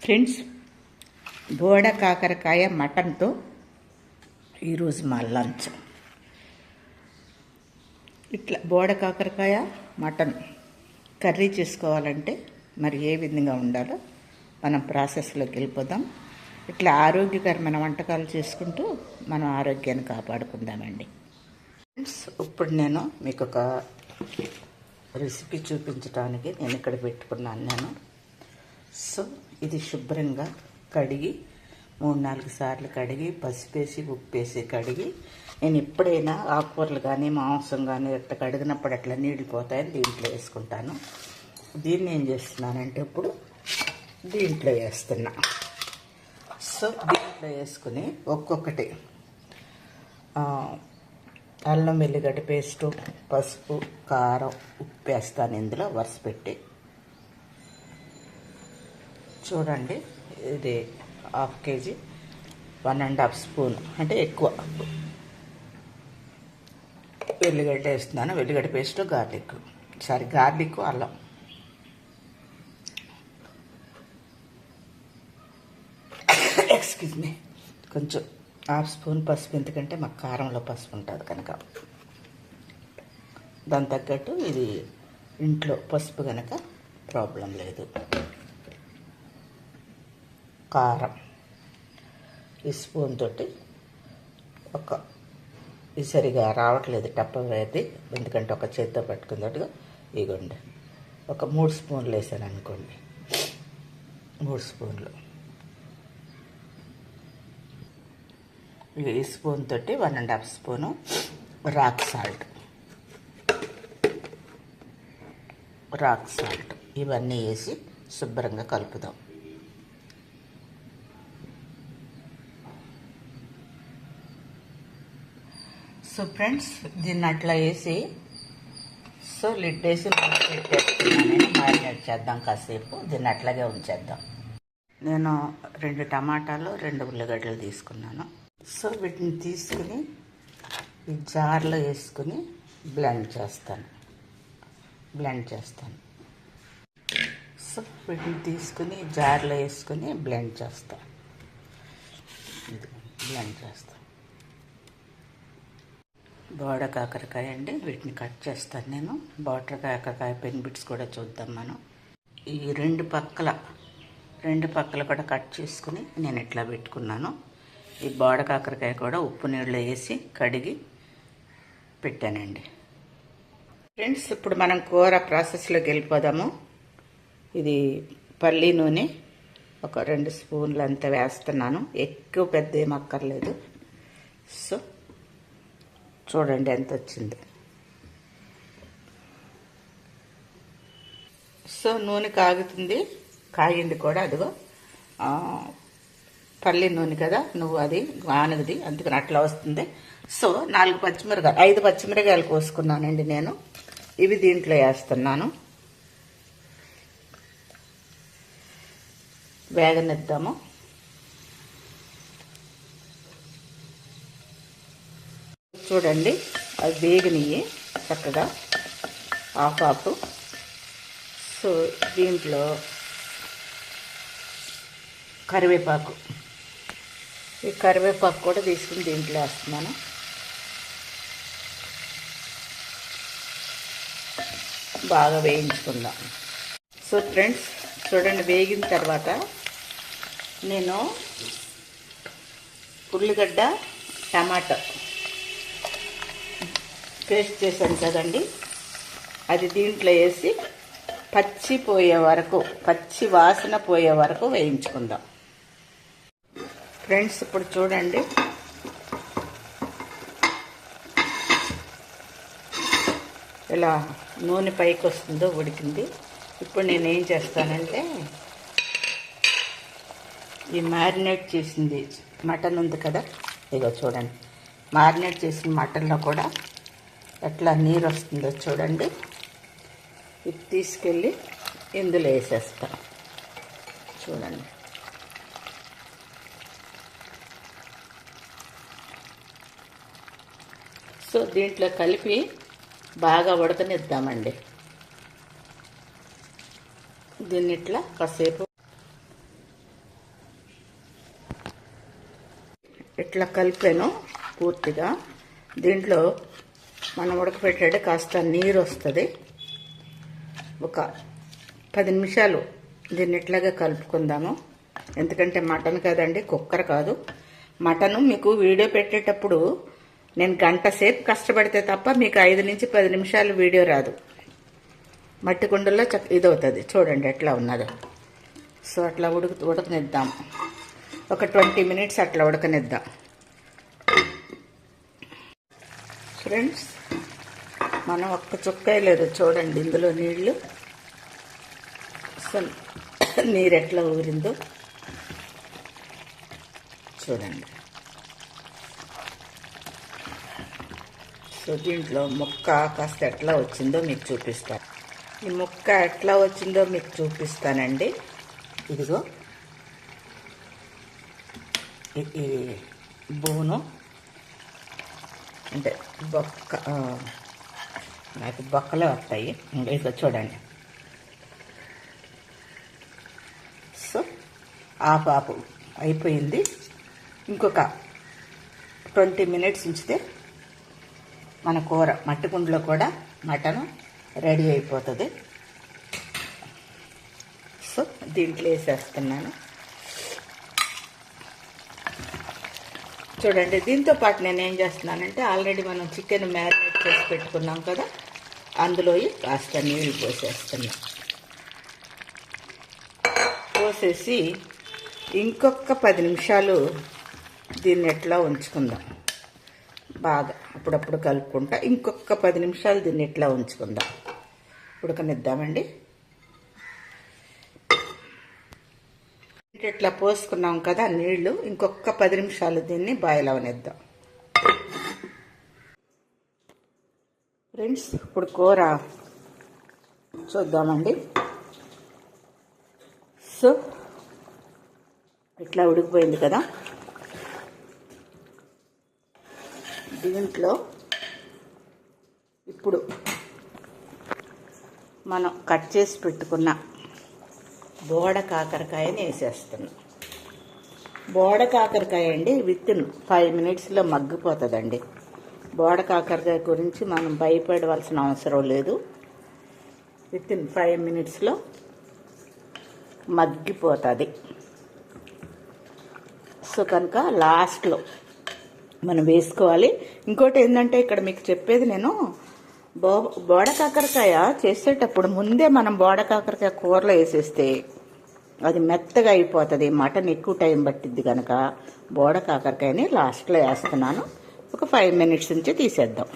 Friends, బోడ కాకరకాయ మటన్తో ఈరోజు మా లంచ్. ఇట్లా బోడ కాకరకాయ మటన్ కర్రీ చేసుకోవాలంటే మరి ఏ విధంగా ఉండాలో మనం ప్రాసెస్లోకి వెళ్ళిపోదాం. ఇట్లా ఆరోగ్యకరమైన వంటకాలు చేసుకుంటూ మనం ఆరోగ్యాన్ని కాపాడుకుందామండి. ఫ్రెండ్స్, ఇప్పుడు నేను మీకు ఒక రెసిపీ చూపించడానికి నేను ఇక్కడ పెట్టుకున్నాను. సో ఇది శుభ్రంగా కడిగి 3-4 సార్లు కడిగి పసుపేసి ఉప్పేసి కడిగి, నేను ఎప్పుడైనా ఆకుకూరలు కానీ మాంసం కానీ ఎట్లా కడిగినప్పుడు అట్లా నీళ్ళు పోతాయని దీంట్లో వేసుకుంటాను. దీన్ని ఏం చేస్తున్నానంటే ఇప్పుడు దీంట్లో వేస్తున్నా. సో దీంట్లో వేసుకుని ఒక్కొక్కటి అల్లం వెల్లిగడ్డ పేస్టు, పసుపు, కారం, ఉప్పు వేస్తాను ఇందులో వరుస పెట్టి. చూడండి, ఇది 1/2 kg 1.5 స్పూన్ అంటే ఎక్కువ వెల్లిగడ్డ వేస్తున్నాను. వెల్లిగడ్డ పేస్ట్, గార్లిక్, అల్లం. ఎక్స్క్యూజ్ మీ, కొంచెం 1/2 స్పూన్ పసుపు, ఎందుకంటే మాకు కారంలో పసుపు ఉంటుంది కనుక. దాని తగ్గట్టు ఇది ఇంట్లో పసుపు కనుక ప్రాబ్లం లేదు. కారం ఈ స్పూన్ తోటి ఇది సరిగా రావట్లేదు, టప్పవేది, ఎందుకంటే ఒక చేత్తో పట్టుకున్నట్టుగా. ఇగోండి, ఒక 3 స్పూన్లు వేసాను అనుకోండి. 3 స్పూన్లు. ఈ స్పూన్ తోటి 1.5 స్పూను రాక్ సాల్ట్ ఇవన్నీ వేసి శుభ్రంగా కలుపుదాం. సో ఫ్రెండ్స్, దీన్ని అట్లా వేసి లిడ్ వేసి మ్యారినేట్ చేద్దాం కాసేపు. దీన్ని అట్లాగే ఉంచేద్దాం. నేను 2 టమాటాలు 2 ఉల్లిగడ్డలు తీసుకున్నాను. సో వీటిని తీసుకుని ఈ జార్లో వేసుకుని బ్లెండ్ చేస్తాను. సో వీటిని తీసుకుని జార్లో వేసుకుని బ్లెండ్ చేస్తాను. బోడ కాకరకాయ అండి, వీటిని కట్ చేస్తాను నేను. బోటర్ కాకరకాయ పెన్ బిట్స్ కూడా చూద్దాం మనం. ఈ రెండు పక్కల కూడా కట్ చేసుకుని నేను ఇట్లా పెట్టుకున్నాను. ఈ బోడ కాకరకాయ కూడా ఉప్పు నీళ్ళు వేసి కడిగి పెట్టానండి. ఫ్రెండ్స్, ఇప్పుడు మనం కూర ప్రాసెస్లోకి వెళ్ళిపోదాము. ఇది పల్లి నూనె ఒక 2 స్పూన్లు అంతా వేస్తున్నాను. ఎక్కువ పెద్ద ఏం అక్కర్లేదు. సో చూడండి ఎంత వచ్చింది. సో నూనె కాగింది కూడా. అదిగో పల్లి నూనె కదా, అది గానుగది, అందుకని అట్లా వస్తుంది. సో 5 పచ్చిమిరకాయలు కోసుకున్నానండి నేను. ఇవి దీంట్లో వేస్తున్నాను. వేగనిద్దాము. చూడండి, అవి వేగనియ్యి చక్కగా ఆఫ్. సో దీంట్లో కరివేపాకు, ఈ కరివేపాకు కూడా తీసుకుని దీంట్లో వేస్తున్నాను. బాగా వేయించుకుందాం. సో ఫ్రెండ్స్, చూడండి, వేగిన తర్వాత నేను ఉల్లిగడ్డ టమాటా పేస్ట్ చేశాను కదండి, అది దీంట్లో వేసి పచ్చి వాసన పోయే వరకు వేయించుకుందాం. ఫ్రెండ్స్, ఇప్పుడు చూడండి, ఇలా నూనె పైకి వస్తుందో ఉడికింది. ఇప్పుడు నేను ఏం చేస్తానంటే ఈ మ్యారినేట్ చేసింది మటన్ ఉంది కదా, ఇగో చూడండి, మ్యారినేట్ చేసిన మటన్లో కూడా ఎట్లా నీరు వస్తుందో చూడండి. ఇది తీసుకెళ్ళి ఇందులో వేసేస్తాను. చూడండి, సో దీంట్లో కలిపి బాగా ఉడకనిద్దామండి. దీన్ని ఇట్లా కాసేపు ఇట్లా కలిపాను పూర్తిగా. దీంట్లో మనం ఉడకపెట్టాడు కాస్త నీరు వస్తుంది. ఒక 10 నిమిషాలు దీన్ని ఇట్లాగా కలుపుకుందాము. ఎందుకంటే మటన్ కదండి, కుక్కర్ కాదు. మటను మీకు వీడియో పెట్టేటప్పుడు నేను గంట సేపు కష్టపడితే తప్ప మీకు 5 నుంచి 10 నిమిషాలు వీడియో రాదు. మట్టి కుండల్లో ఇదవుతుంది. చూడండి ఎట్లా ఉన్నదో. సో అట్లా ఉడకనిద్దాం. ఒక 20 మినిట్స్ అట్లా ఉడకనిద్దాం. ఫ్రెండ్స్, మనం ఒక్క చుక్క లేదు చూడండి ఇందులో నీళ్లు. అసలు నీరు ఎట్లా ఊరిందో చూడండి. సో దీంట్లో ముక్క కాస్త ఎట్లా వచ్చిందో మీకు చూపిస్తాను. ఈ ముక్క ఎట్లా వచ్చిందో మీకు చూపిస్తానండి. ఇదిగో ఈ బోను అంటే బొక్క, నాకు బొక్కలే వస్తాయి. ఇదిగో చూడండి. సో ఆపు అయిపోయింది. ఇంకొక 20 మినిట్స్ ఉంచితే మన కూర మట్టి కుండలో కూడా మటన్ రెడీ అయిపోతుంది. సో దీంట్లో వేసేస్తున్నాను. చూడండి, దీంతో పాటు నేను ఏం చేస్తున్నానంటే ఆల్రెడీ మనం చికెన్ మ్యారినేట్ చేసి పెట్టుకున్నాం కదా, అందులో కాస్త నీళ్ళు పోసేస్తున్నాం. పోసేసి ఇంకొక 10 నిమిషాలు దీన్ని ఎట్లా ఉంచుకుందాం. బాగా అప్పుడప్పుడు కలుపుకుంటా ఇంకొక 10 నిమిషాలు దీన్ని ఎట్లా ఉంచుకుందాం, ఉడకనిద్దామండి. ఇట్లా పోసుకున్నాం కదా నీళ్లు, ఇంకొక 10 నిమిషాలు దీన్ని బాయిల్ అవనిద్దాం. ఫ్రెండ్స్, ఇప్పుడు కూర చూద్దామండి. సో ఇట్లా ఉడికిపోయింది కదా. దీంట్లో ఇప్పుడు మనం కట్ చేసి పెట్టుకున్న బోడ కాకరకాయని వేసేస్తున్నాం. బోడ కాకరకాయ అండి వితిన్ 5 మినిట్స్లో మగ్గిపోతుందండి. బోడ కాకరకాయ గురించి మనం భయపడవలసిన అవసరం లేదు. వితిన్ 5 మినిట్స్లో మగ్గిపోతుంది. సో కనుక లాస్ట్లో మనం వేసుకోవాలి. ఇంకోటి ఏంటంటే ఇక్కడ మీకు చెప్పేది, నేను బోడ కాకరకాయ చేసేటప్పుడు ముందే మనం బోడ కాకరకాయ కూరలో వేసేస్తే అది మెత్తగా అయిపోతుంది. మటన్ ఎక్కువ టైం పట్టిద్ది కనుక బోడ కాకరకాయని లాస్ట్లో వేస్తున్నాను. ఒక 5 మినిట్స్ నుంచి తీసేద్దాం.